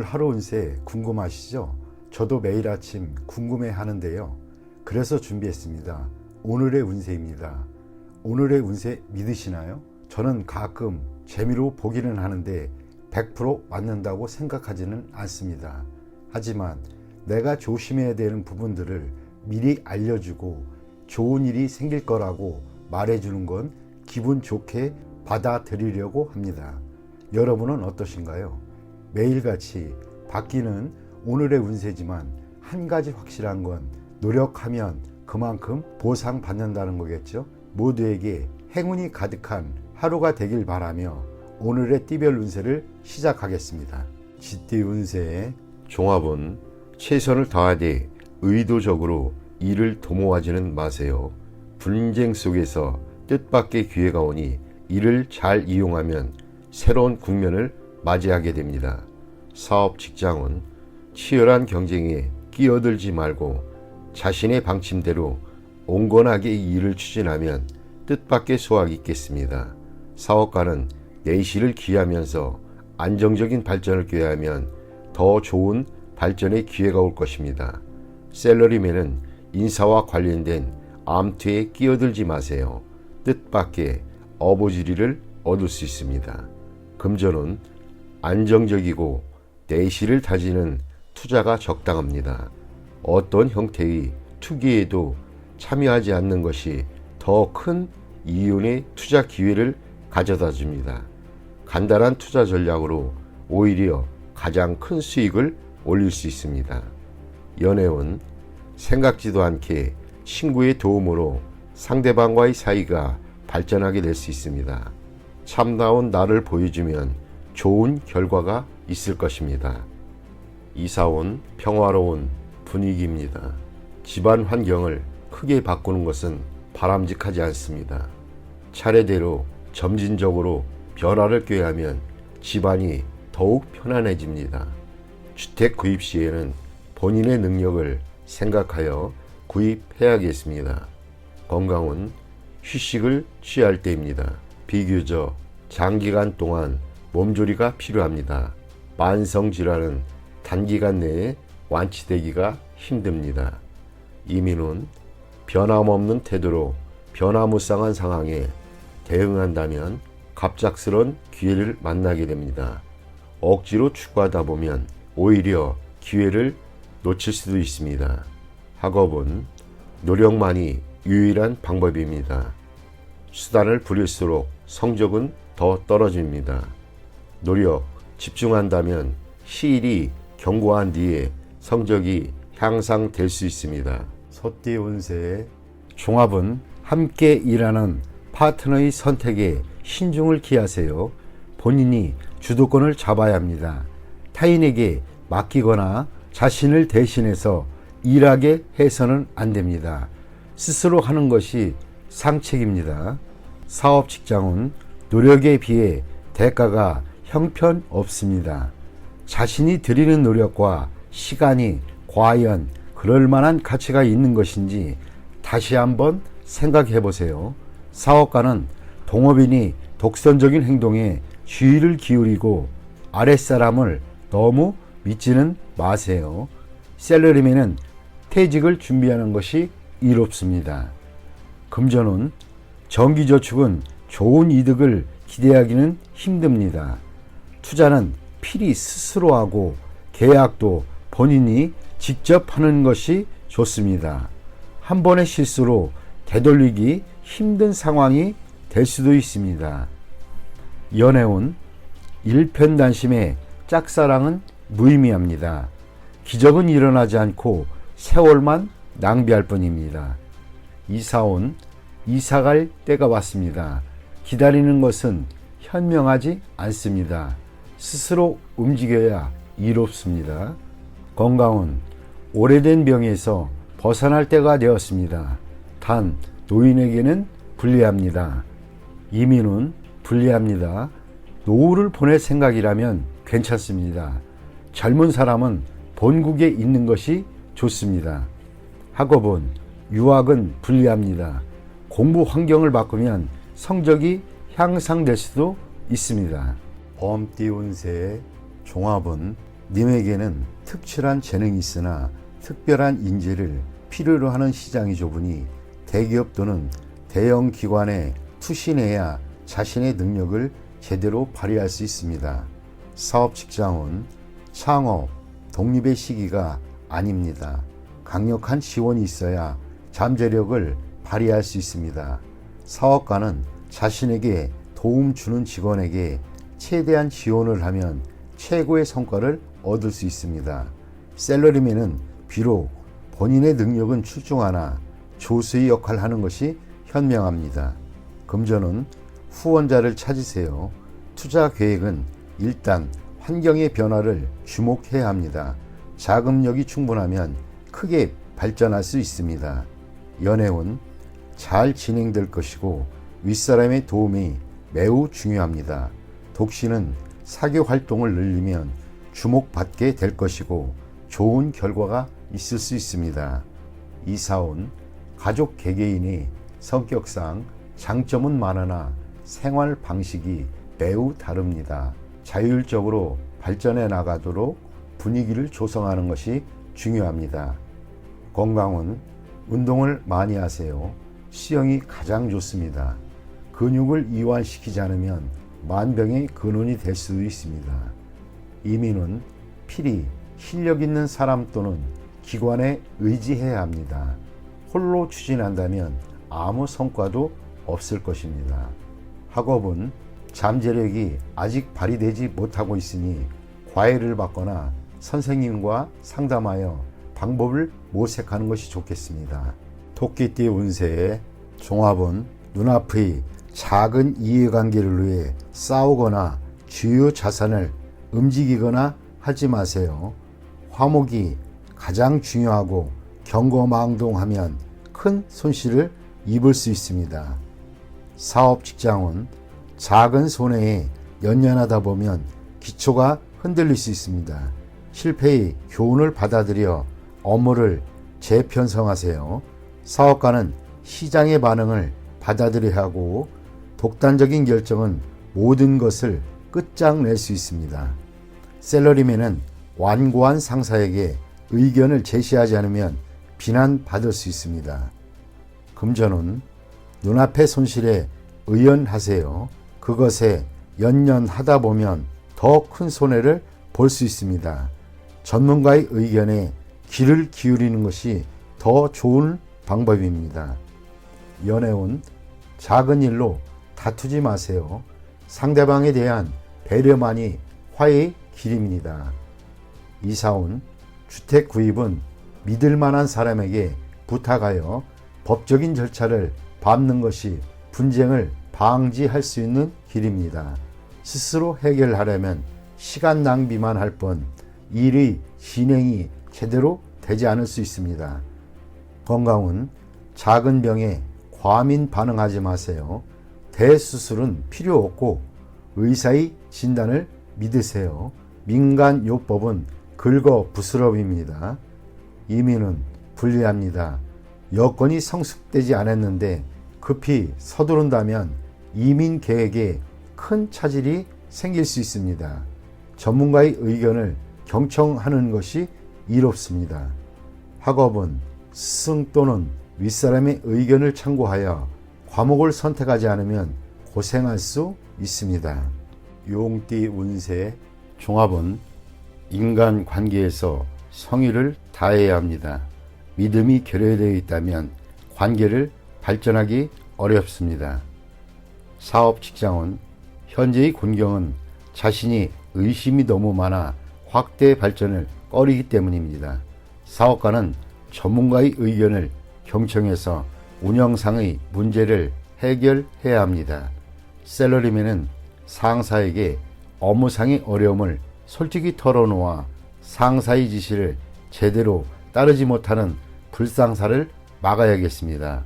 하루 운세 궁금하시죠? 저도 매일 아침 궁금해 하는데요. 그래서 준비했습니다. 오늘의 운세입니다. 오늘의 운세 믿으시나요? 저는 가끔 재미로 보기는 하는데 100% 맞는다고 생각하지는 않습니다. 하지만 내가 조심해야 되는 부분들을 미리 알려주고 좋은 일이 생길 거라고 말해주는 건 기분 좋게 받아들이려고 합니다. 여러분은 어떠신가요? 매일같이 바뀌는 오늘의 운세지만 한 가지 확실한 건 노력하면 그만큼 보상받는다는 거겠죠. 모두에게 행운이 가득한 하루가 되길 바라며 오늘의 띠별 운세를 시작하겠습니다. 쥐띠 운세의 종합은 최선을 다하되 의도적으로 일을 도모하지는 마세요. 분쟁 속에서 뜻밖의 기회가 오니 이를 잘 이용하면 새로운 국면을 맞이하게 됩니다. 사업 직장은 치열한 경쟁에 끼어들지 말고 자신의 방침대로 온건하게 일을 추진하면 뜻밖의 수확이 있겠습니다. 사업가는 내실을 기하면서 안정적인 발전을 꾀하면 더 좋은 발전의 기회가 올 것입니다. 셀러리맨은 인사와 관련된 암투에 끼어들지 마세요. 뜻밖의 어부지리를 얻을 수 있습니다. 금전은 안정적이고 내실을 다지는 투자가 적당합니다. 어떤 형태의 투기에도 참여하지 않는 것이 더 큰 이윤의 투자 기회를 가져다 줍니다. 간단한 투자 전략으로 오히려 가장 큰 수익을 올릴 수 있습니다. 연애운 생각지도 않게 친구의 도움으로 상대방과의 사이가 발전하게 될 수 있습니다. 참다운 나를 보여주면 좋은 결과가 있을 것입니다. 이사온 평화로운 분위기입니다. 집안 환경을 크게 바꾸는 것은 바람직하지 않습니다. 차례대로 점진적으로 변화를 꾀하면 집안이 더욱 편안해집니다. 주택 구입 시에는 본인의 능력을 생각하여 구입해야겠습니다. 건강은 휴식을 취할 때입니다. 비교적 장기간 동안 몸조리가 필요합니다. 만성질환은 단기간 내에 완치되기가 힘듭니다. 이민은 변함없는 태도로 변화무쌍한 상황에 대응한다면 갑작스런 기회를 만나게 됩니다. 억지로 추구하다 보면 오히려 기회를 놓칠 수도 있습니다. 학업은 노력만이 유일한 방법입니다. 수단을 부릴수록 성적은 더 떨어집니다. 노력, 집중한다면 시일이 경고한 뒤에 성적이 향상될 수 있습니다. 소띠 운세의 종합은 함께 일하는 파트너의 선택에 신중을 기하세요. 본인이 주도권을 잡아야 합니다. 타인에게 맡기거나 자신을 대신해서 일하게 해서는 안 됩니다. 스스로 하는 것이 상책입니다. 사업 직장은 노력에 비해 대가가 형편없습니다. 자신이 들이는 노력과 시간이 과연 그럴 만한 가치가 있는 것인지 다시 한번 생각해 보세요. 사업가는 동업인이 독선적인 행동에 주의를 기울이고 아랫사람을 너무 믿지는 마세요. 셀러리맨은 퇴직을 준비하는 것이 이롭습니다. 금전은 정기저축은 좋은 이득을 기대하기는 힘듭니다. 투자는 필히 스스로 하고 계약도 본인이 직접 하는 것이 좋습니다. 한 번의 실수로 되돌리기 힘든 상황이 될 수도 있습니다. 연애운 일편단심의 짝사랑은 무의미합니다. 기적은 일어나지 않고 세월만 낭비할 뿐입니다. 이사온 이사갈 때가 왔습니다. 기다리는 것은 현명하지 않습니다. 스스로 움직여야 이롭습니다. 건강은 오래된 병에서 벗어날 때가 되었습니다. 단 노인에게는 불리합니다. 이민은 불리합니다. 노후를 보낼 생각이라면 괜찮습니다. 젊은 사람은 본국에 있는 것이 좋습니다. 학업은 유학은 불리합니다. 공부 환경을 바꾸면 성적이 향상될 수도 있습니다. 범띠 운세의 종합은 님에게는 특출한 재능이 있으나 특별한 인재를 필요로 하는 시장이 좁으니 대기업 또는 대형 기관에 투신해야 자신의 능력을 제대로 발휘할 수 있습니다. 사업 직장은 창업, 독립의 시기가 아닙니다. 강력한 지원이 있어야 잠재력을 발휘할 수 있습니다. 사업가는 자신에게 도움 주는 직원에게 최대한 지원을 하면 최고의 성과를 얻을 수 있습니다. 셀러리맨은 비록 본인의 능력은 출중하나 조수의 역할을 하는 것이 현명합니다. 금전은 후원자를 찾으세요. 투자 계획은 일단 환경의 변화를 주목해야 합니다. 자금력이 충분하면 크게 발전할 수 있습니다. 연애운 잘 진행될 것이고 윗사람의 도움이 매우 중요합니다. 독신은 사교 활동을 늘리면 주목받게 될 것이고 좋은 결과가 있을 수 있습니다. 이사운 가족 개개인이 성격상 장점은 많으나 생활 방식이 매우 다릅니다. 자율적으로 발전해 나가도록 분위기를 조성하는 것이 중요합니다. 건강은 운동을 많이 하세요. 수영이 가장 좋습니다. 근육을 이완시키지 않으면 만병의 근원이 될 수도 있습니다. 이민은 필히 실력 있는 사람 또는 기관에 의지해야 합니다. 홀로 추진한다면 아무 성과도 없을 것입니다. 학업은 잠재력이 아직 발휘되지 못하고 있으니 과외를 받거나 선생님과 상담하여 방법을 모색하는 것이 좋겠습니다. 토끼띠 운세의 종합은 눈앞의 작은 이해관계를 위해 싸우거나 주요 자산을 움직이거나 하지 마세요. 화목이 가장 중요하고 경거망동하면 큰 손실을 입을 수 있습니다. 사업 직장은 작은 손해에 연연하다 보면 기초가 흔들릴 수 있습니다. 실패의 교훈을 받아들여 업무를 재편성하세요. 사업가는 시장의 반응을 받아들여야 하고 독단적인 결정은 모든 것을 끝장낼 수 있습니다. 셀러리맨은 완고한 상사에게 의견을 제시하지 않으면 비난받을 수 있습니다. 금전은 눈앞의 손실에 의연하세요. 그것에 연연하다 보면 더 큰 손해를 볼 수 있습니다. 전문가의 의견에 귀를 기울이는 것이 더 좋은 방법입니다. 연애운 작은 일로 다투지 마세요. 상대방에 대한 배려만이 화해의 길입니다. 이사운 주택 구입은 믿을 만한 사람에게 부탁하여 법적인 절차를 밟는 것이 분쟁을 방지할 수 있는 길입니다. 스스로 해결하려면 시간 낭비만 할 뿐 일의 진행이 제대로 되지 않을 수 있습니다. 건강은 작은 병에 과민 반응하지 마세요. 대수술은 필요 없고 의사의 진단을 믿으세요. 민간요법은 긁어부스럼입니다. 이민은 불리합니다. 여건이 성숙되지 않았는데 급히 서두른다면 이민 계획에 큰 차질이 생길 수 있습니다. 전문가의 의견을 경청하는 것이 이롭습니다. 학업은 스승 또는 윗사람의 의견을 참고하여 과목을 선택하지 않으면 고생할 수 있습니다. 용띠 운세 종합은 인간 관계에서 성의를 다해야 합니다. 믿음이 결여되어 있다면 관계를 발전하기 어렵습니다. 사업 직장은 현재의 곤경은 자신이 의심이 너무 많아 확대 발전을 꺼리기 때문입니다. 사업가는 전문가의 의견을 경청해서 운영상의 문제를 해결해야 합니다. 셀러리맨은 상사에게 업무상의 어려움을 솔직히 털어놓아 상사의 지시를 제대로 따르지 못하는 불상사를 막아야겠습니다.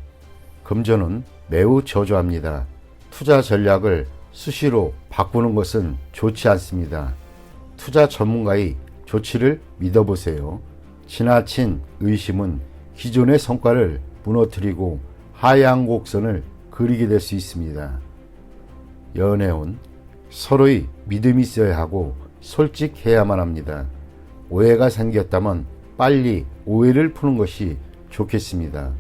금전은 매우 저조합니다. 투자 전략을 수시로 바꾸는 것은 좋지 않습니다. 투자 전문가의 조치를 믿어보세요. 지나친 의심은 기존의 성과를 무너뜨리고 하향 곡선을 그리게 될 수 있습니다. 연애운 서로의 믿음이 있어야 하고 솔직해야만 합니다. 오해가 생겼다면 빨리 오해를 푸는 것이 좋겠습니다.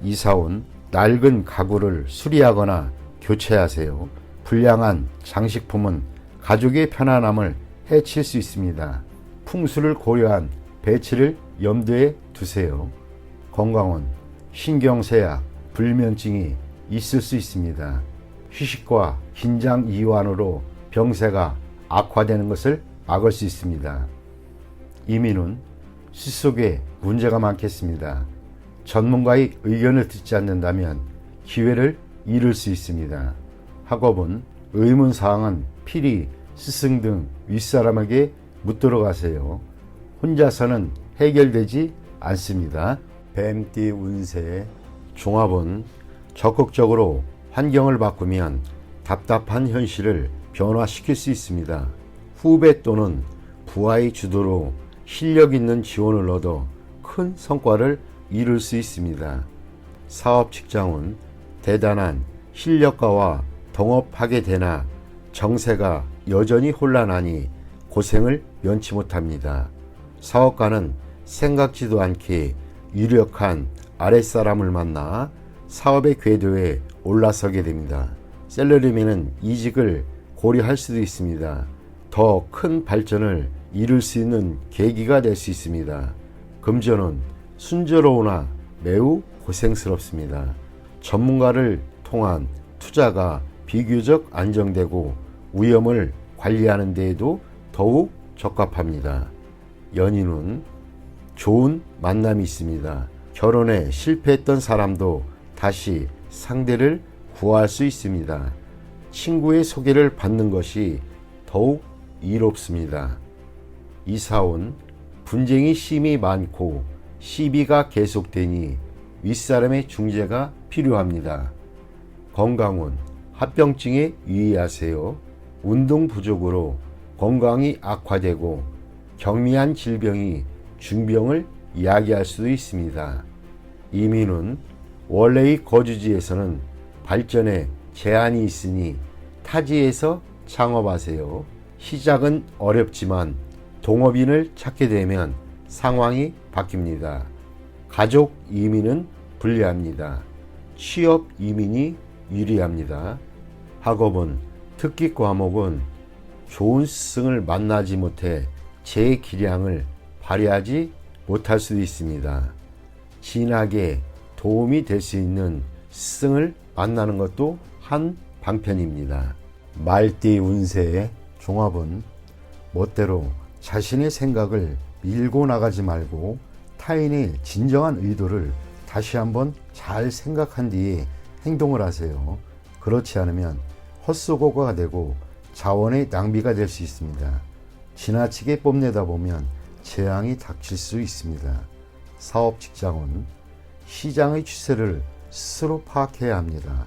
이사 온 낡은 가구를 수리하거나 교체하세요. 불량한 장식품은 가족의 편안함을 해칠 수 있습니다. 풍수를 고려한 배치를 염두에 두세요. 건강은 신경쇠약, 불면증이 있을 수 있습니다. 휴식과 긴장 이완으로 병세가 악화되는 것을 막을 수 있습니다. 이민은 숫속에 문제가 많겠습니다. 전문가의 의견을 듣지 않는다면 기회를 잃을 수 있습니다. 학업은 의문사항은 필히 스승 등 윗사람에게 묻도록 하세요. 혼자서는 해결되지 않습니다. 뱀띠 운세 종합은 적극적으로 환경을 바꾸면 답답한 현실을 변화시킬 수 있습니다. 후배 또는 부하의 주도로 실력 있는 지원을 얻어 큰 성과를 이룰 수 있습니다. 사업 직장은 대단한 실력가와 동업하게 되나 정세가 여전히 혼란하니 고생을 면치 못합니다. 사업가는 생각지도 않게 유력한 아랫사람을 만나 사업의 궤도에 올라서게 됩니다. 셀러리맨은 이직을 고려할 수도 있습니다. 더 큰 발전을 이룰 수 있는 계기가 될 수 있습니다. 금전은 순조로우나 매우 고생스럽습니다. 전문가를 통한 투자가 비교적 안정되고 위험을 관리하는 데에도 더욱 적합합니다. 연인은 좋은 만남이 있습니다. 결혼에 실패했던 사람도 다시 상대를 구할 수 있습니다. 친구의 소개를 받는 것이 더욱 이롭습니다. 이사온 분쟁이 심이 많고 시비가 계속되니 윗사람의 중재가 필요합니다. 건강운 합병증에 유의하세요. 운동 부족으로 건강이 악화되고 경미한 질병이 중병을 야기할 수도 있습니다. 이민은 원래의 거주지에서는 발전에 제한이 있으니 타지에서 창업하세요. 시작은 어렵지만 동업인을 찾게 되면 상황이 바뀝니다. 가족 이민은 불리합니다. 취업 이민이 유리합니다. 학업은 특기 과목은 좋은 스승을 만나지 못해 제 기량을 발휘하지 못할 수도 있습니다. 진학에 도움이 될 수 있는 스승을 만나는 것도 한 방편입니다. 말띠 운세의 종합은 멋대로 자신의 생각을 밀고 나가지 말고 타인의 진정한 의도를 다시 한번 잘 생각한 뒤에 행동을 하세요. 그렇지 않으면 헛수고가 되고 자원의 낭비가 될 수 있습니다. 지나치게 뽐내다 보면 재앙이 닥칠 수 있습니다. 사업 직장은 시장의 추세를 스스로 파악해야 합니다.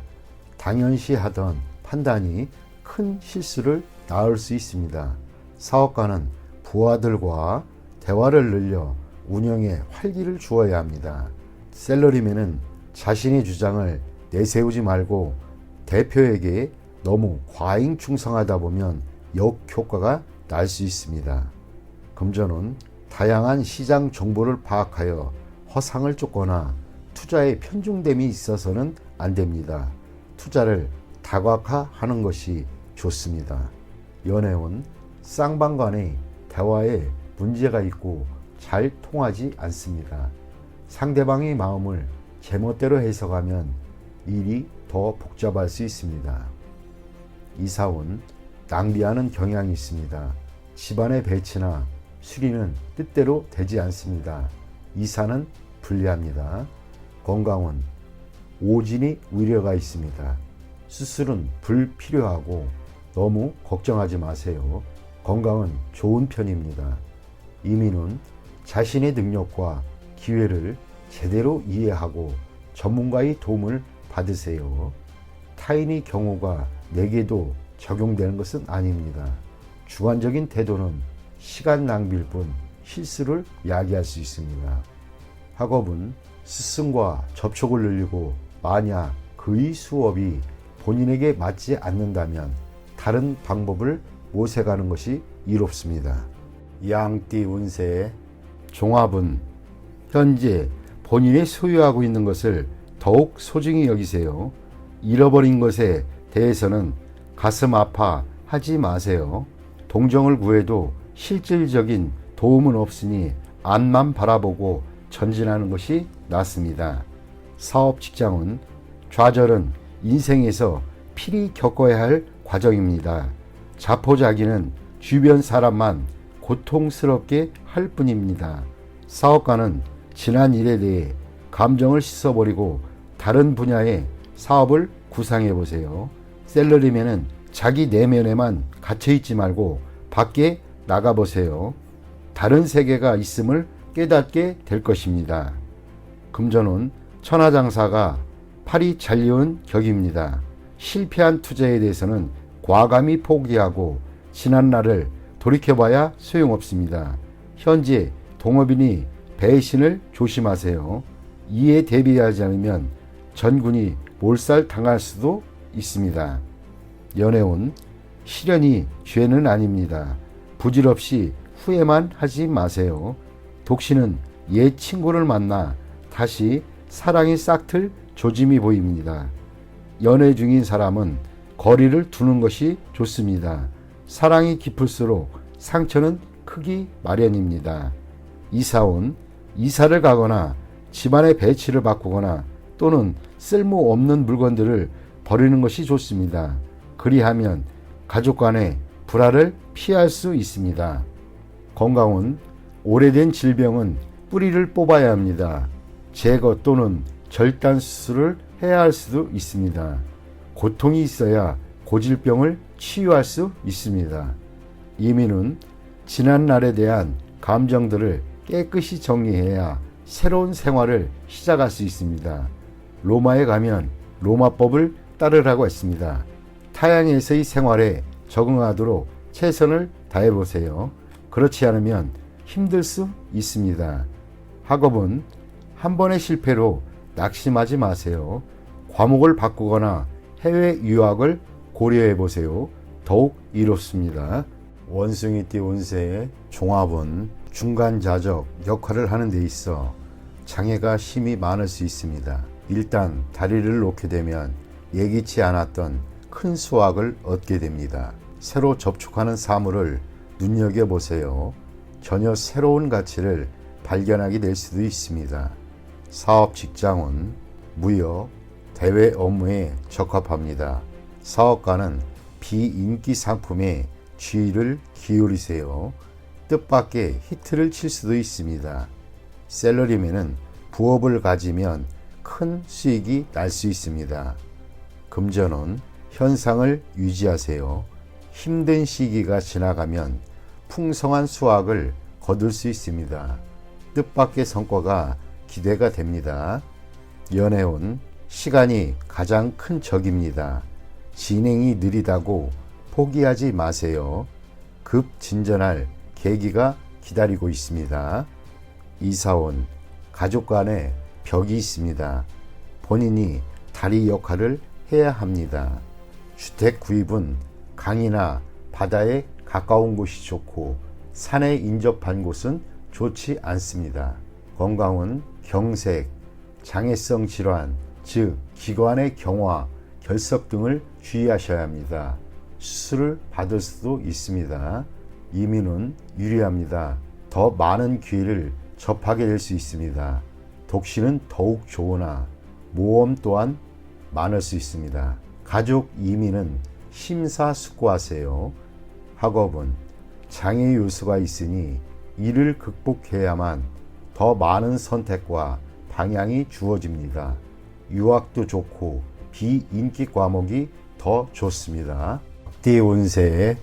당연시하던 판단이 큰 실수를 낳을 수 있습니다. 사업가는 부하들과 대화를 늘려 운영에 활기를 주어야 합니다. 셀러리맨은 자신의 주장을 내세우지 말고 대표에게 너무 과잉 충성하다 보면 역효과가 날 수 있습니다. 금전은 다양한 시장 정보를 파악하여 허상을 쫓거나 투자에 편중됨이 있어서는 안 됩니다. 투자를 다각화하는 것이 좋습니다. 연애운 쌍방간의 대화에 문제가 있고 잘 통하지 않습니다. 상대방의 마음을 제멋대로 해석하면 일이 더 복잡할 수 있습니다. 이사운 낭비하는 경향이 있습니다. 집안의 배치나 수리는 뜻대로 되지 않습니다. 이사는 불리합니다. 건강은 오진이 우려가 있습니다. 수술은 불필요하고 너무 걱정하지 마세요. 건강은 좋은 편입니다. 이민은 자신의 능력과 기회를 제대로 이해하고 전문가의 도움을 받으세요. 타인의 경우가 내게도 적용되는 것은 아닙니다. 주관적인 태도는 시간 낭비일 뿐 실수를 야기할 수 있습니다. 학업은 스승과 접촉을 늘리고 만약 그의 수업이 본인에게 맞지 않는다면 다른 방법을 모색하는 것이 이롭습니다. 양띠 운세 종합은 현재 본인이 소유하고 있는 것을 더욱 소중히 여기세요. 잃어버린 것에 대해서는 가슴 아파하지 마세요. 동정을 구해도 실질적인 도움은 없으니 앞만 바라보고 전진하는 것이 낫습니다. 사업 직장은 좌절은 인생에서 필히 겪어야 할 과정입니다. 자포자기는 주변 사람만 고통스럽게 할 뿐입니다. 사업가는 지난 일에 대해 감정을 씻어버리고 다른 분야의 사업을 구상해 보세요. 셀러리맨은 자기 내면에만 갇혀있지 말고 밖에 나가보세요. 다른 세계가 있음을 깨닫게 될 것입니다. 금전운 천하장사가 팔이 잘리운 격입니다. 실패한 투자에 대해서는 과감히 포기하고 지난날을 돌이켜봐야 소용없습니다. 현재 동업인이 배신을 조심하세요. 이에 대비하지 않으면 전군이 몰살당할 수도 있습니다. 연애운 시련이 죄는 아닙니다. 부질없이 후회만 하지 마세요. 독신은 옛 친구를 만나 다시 사랑이 싹틀 조짐이 보입니다. 연애 중인 사람은 거리를 두는 것이 좋습니다. 사랑이 깊을수록 상처는 크기 마련입니다. 이사운 이사를 가거나 집안의 배치를 바꾸거나 또는 쓸모없는 물건들을 버리는 것이 좋습니다. 그리하면 가족 간의 불화를 피할 수 있습니다. 건강은 오래된 질병은 뿌리를 뽑아야 합니다. 제거 또는 절단 수술을 해야 할 수도 있습니다. 고통이 있어야 고질병을 치유할 수 있습니다. 이민은 지난 날에 대한 감정들을 깨끗이 정리해야 새로운 생활을 시작할 수 있습니다. 로마에 가면 로마법을 따르라고 했습니다. 타양에서의 생활에 적응하도록 최선을 다해보세요. 그렇지 않으면 힘들 수 있습니다. 학업은 한 번의 실패로 낙심하지 마세요. 과목을 바꾸거나 해외 유학을 고려해 보세요. 더욱 이롭습니다. 원숭이띠 운세의 종합은 중간자적 역할을 하는 데 있어 장애가 심히 많을 수 있습니다. 일단 다리를 놓게 되면 예기치 않았던 큰 수확을 얻게 됩니다. 새로 접촉하는 사물을 눈여겨보세요. 전혀 새로운 가치를 발견하게 될 수도 있습니다. 사업 직장은 무역, 대외 업무에 적합합니다. 사업가는 비인기 상품에 주의를 기울이세요. 뜻밖의 히트를 칠 수도 있습니다. 셀러리맨은 부업을 가지면 큰 수익이 날 수 있습니다. 금전은 현상을 유지하세요. 힘든 시기가 지나가면 풍성한 수확을 거둘 수 있습니다. 뜻밖의 성과가 기대가 됩니다. 연애운 시간이 가장 큰 적입니다. 진행이 느리다고 포기하지 마세요. 급 진전할 계기가 기다리고 있습니다. 이사온 가족 간에 벽이 있습니다. 본인이 다리 역할을 해야 합니다. 주택 구입은 강이나 바다에 가까운 곳이 좋고 산에 인접한 곳은 좋지 않습니다. 건강은 경색, 장애성 질환, 즉 기관의 경화, 결석 등을 주의하셔야 합니다. 수술을 받을 수도 있습니다. 이민은 유리합니다. 더 많은 기회를 접하게 될 수 있습니다. 독신은 더욱 좋으나 모험 또한 많을 수 있습니다. 가족 이민은 심사숙고하세요. 학업은 장애 요소가 있으니 이를 극복해야만 더 많은 선택과 방향이 주어집니다. 유학도 좋고 비인기 과목이 더 좋습니다. 띠 운세의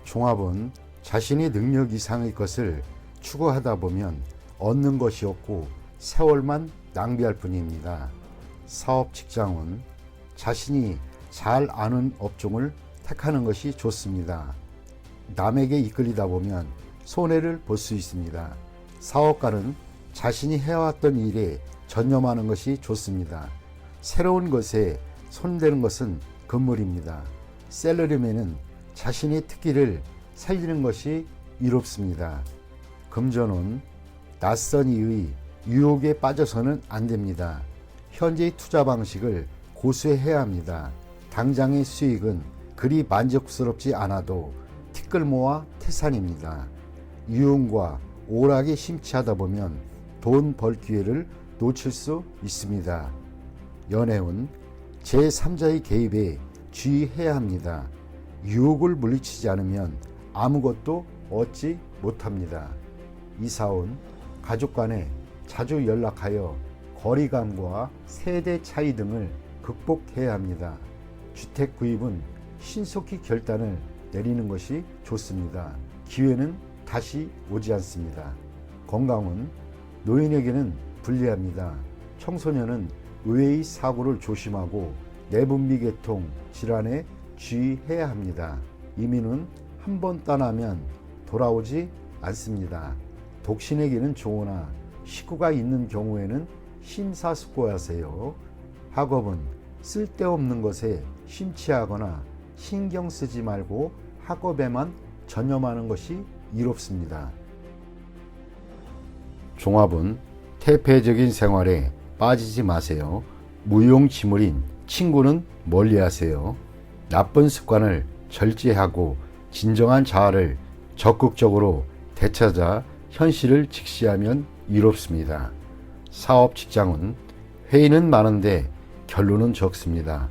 종합은 자신의 능력 이상의 것을 추구하다 보면 얻는 것이 없고 세월만 낭비할 뿐입니다. 사업 직장은 자신이 잘 아는 업종을 택하는 것이 좋습니다. 남에게 이끌리다 보면 손해를 볼 수 있습니다. 사업가는 자신이 해왔던 일에 전념하는 것이 좋습니다. 새로운 것에 손대는 것은 금물입니다. 셀러리맨은 자신의 특기를 살리는 것이 이롭습니다. 금전운, 낯선 이의 유혹에 빠져서는 안 됩니다. 현재의 투자 방식을 고수해야 합니다. 당장의 수익은 그리 만족스럽지 않아도 티끌모아 태산입니다. 유흥과 오락에 심취하다 보면 돈 벌 기회를 놓칠 수 있습니다. 연애운, 제3자의 개입에 주의해야 합니다. 유혹을 물리치지 않으면 아무것도 얻지 못합니다. 이사운, 가족 간에 자주 연락하여 거리감과 세대 차이 등을 극복해야 합니다. 주택 구입은 신속히 결단을 내리는 것이 좋습니다. 기회는 다시 오지 않습니다. 건강은 노인에게는 불리합니다. 청소년은 의외의 사고를 조심하고 내분비계통 질환에 주의해야 합니다. 이민은 한 번 떠나면 돌아오지 않습니다. 독신에게는 좋으나 식구가 있는 경우에는 심사숙고하세요. 학업은 쓸데없는 것에 심취하거나 신경 쓰지 말고 학업에만 전념하는 것이 이롭습니다. 종합은 태폐적인 생활에 빠지지 마세요. 무용지물인 친구는 멀리하세요. 나쁜 습관을 절제하고 진정한 자아를 적극적으로 되찾아 현실을 직시하면 이롭습니다. 사업 직장은 회의는 많은데 결론은 적습니다.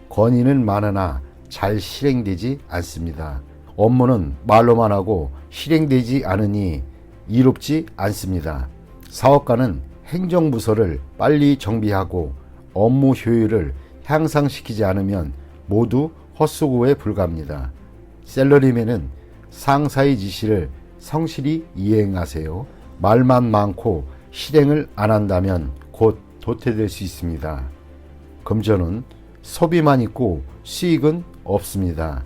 건의는 많으나 잘 실행되지 않습니다. 업무는 말로만 하고 실행되지 않으니 이롭지 않습니다. 사업가는 행정부서를 빨리 정비하고 업무 효율을 향상시키지 않으면 모두 헛수고에 불과합니다. 셀러리맨은 상사의 지시를 성실히 이행하세요. 말만 많고 실행을 안 한다면 곧 도태될 수 있습니다. 금전은 소비만 있고 수익은 없습니다.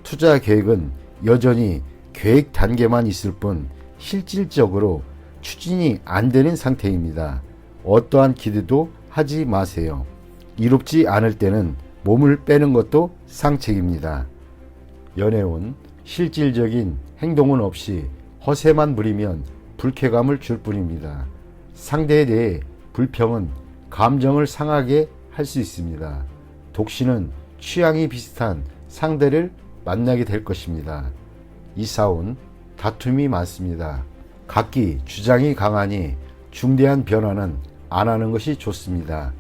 투자 계획은 여전히 계획 단계만 있을 뿐 실질적으로 추진이 안 되는 상태입니다. 어떠한 기대도 하지 마세요. 이롭지 않을 때는 몸을 빼는 것도 상책입니다. 연애운, 실질적인 행동은 없이 허세만 부리면 불쾌감을 줄 뿐입니다. 상대에 대해 불평은 감정을 상하게 할 수 있습니다. 독신은 취향이 비슷한 상대를 만나게 될 것입니다. 이사운, 다툼이 많습니다. 각기 주장이 강하니 중대한 변화는 안 하는 것이 좋습니다.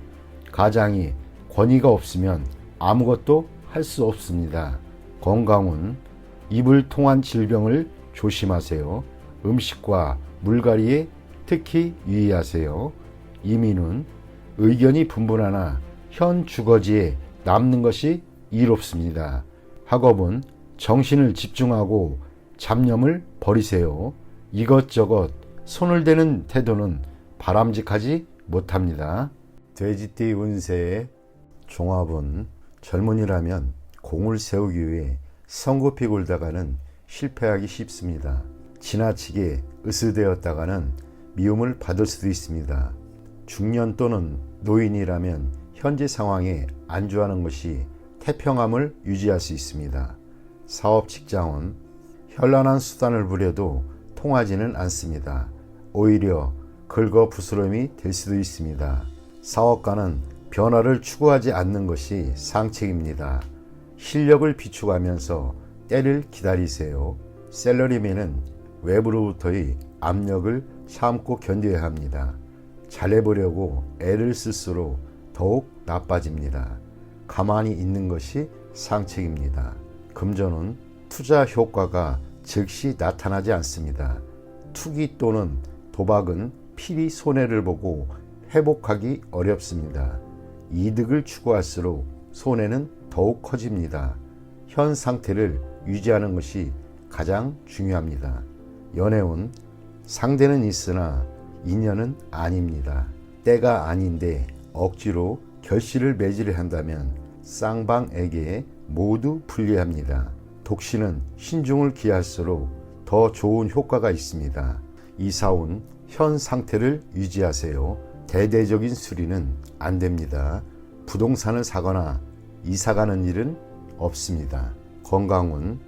가장이 권위가 없으면 아무것도 할 수 없습니다. 건강운, 입을 통한 질병을 조심하세요. 음식과 물갈이에 특히 유의하세요. 이민은 의견이 분분하나 현 주거지에 남는 것이 이롭습니다. 학업은 정신을 집중하고 잡념을 버리세요. 이것저것 손을 대는 태도는 바람직하지 못합니다. 돼지띠 운세의 종합은 젊은이라면 공을 세우기 위해 성급히 굴다가는 실패하기 쉽습니다. 지나치게 으스대었다가는 미움을 받을 수도 있습니다. 중년 또는 노인이라면 현재 상황에 안주하는 것이 태평함을 유지할 수 있습니다. 사업 직장은 현란한 수단을 부려도 통하지는 않습니다. 오히려 긁어 부스럼이 될 수도 있습니다. 사업가는 변화를 추구하지 않는 것이 상책입니다. 실력을 비추가면서 때를 기다리세요. 셀러리맨은 외부로부터의 압력을 참고 견뎌야 합니다. 잘해보려고 애를 쓸수록 더욱 나빠집니다. 가만히 있는 것이 상책입니다. 금전은 투자 효과가 즉시 나타나지 않습니다. 투기 또는 도박은 필히 손해를 보고 회복하기 어렵습니다. 이득을 추구할수록 손해는 더욱 커집니다. 현 상태를 유지하는 것이 가장 중요합니다. 연애운, 상대는 있으나 인연은 아닙니다. 때가 아닌데 억지로 결실을 맺으려 한다면 쌍방에게 모두 불리합니다. 독신은 신중을 기할수록 더 좋은 효과가 있습니다. 이사운, 현 상태를 유지하세요. 대대적인 수리는 안 됩니다. 부동산을 사거나 이사가는 일은 없습니다. 건강운,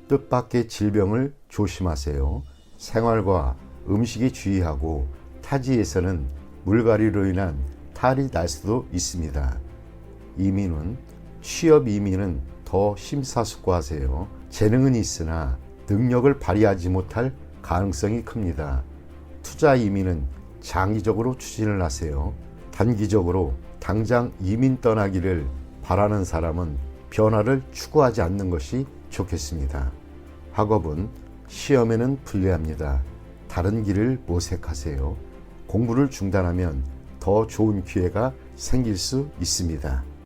뜻밖의 질병을 조심하세요. 생활과 음식에 주의하고 타지에서는 물갈이로 인한 탈이 날 수도 있습니다. 이민은 취업 이민은 더 심사숙고하세요. 재능은 있으나 능력을 발휘하지 못할 가능성이 큽니다. 투자 이민은 장기적으로 추진을 하세요. 단기적으로 당장 이민 떠나기를 바라는 사람은 변화를 추구하지 않는 것이 좋겠습니다. 학업은 시험에는 불리합니다. 다른 길을 모색하세요. 공부를 중단하면 더 좋은 기회가 생길 수 있습니다.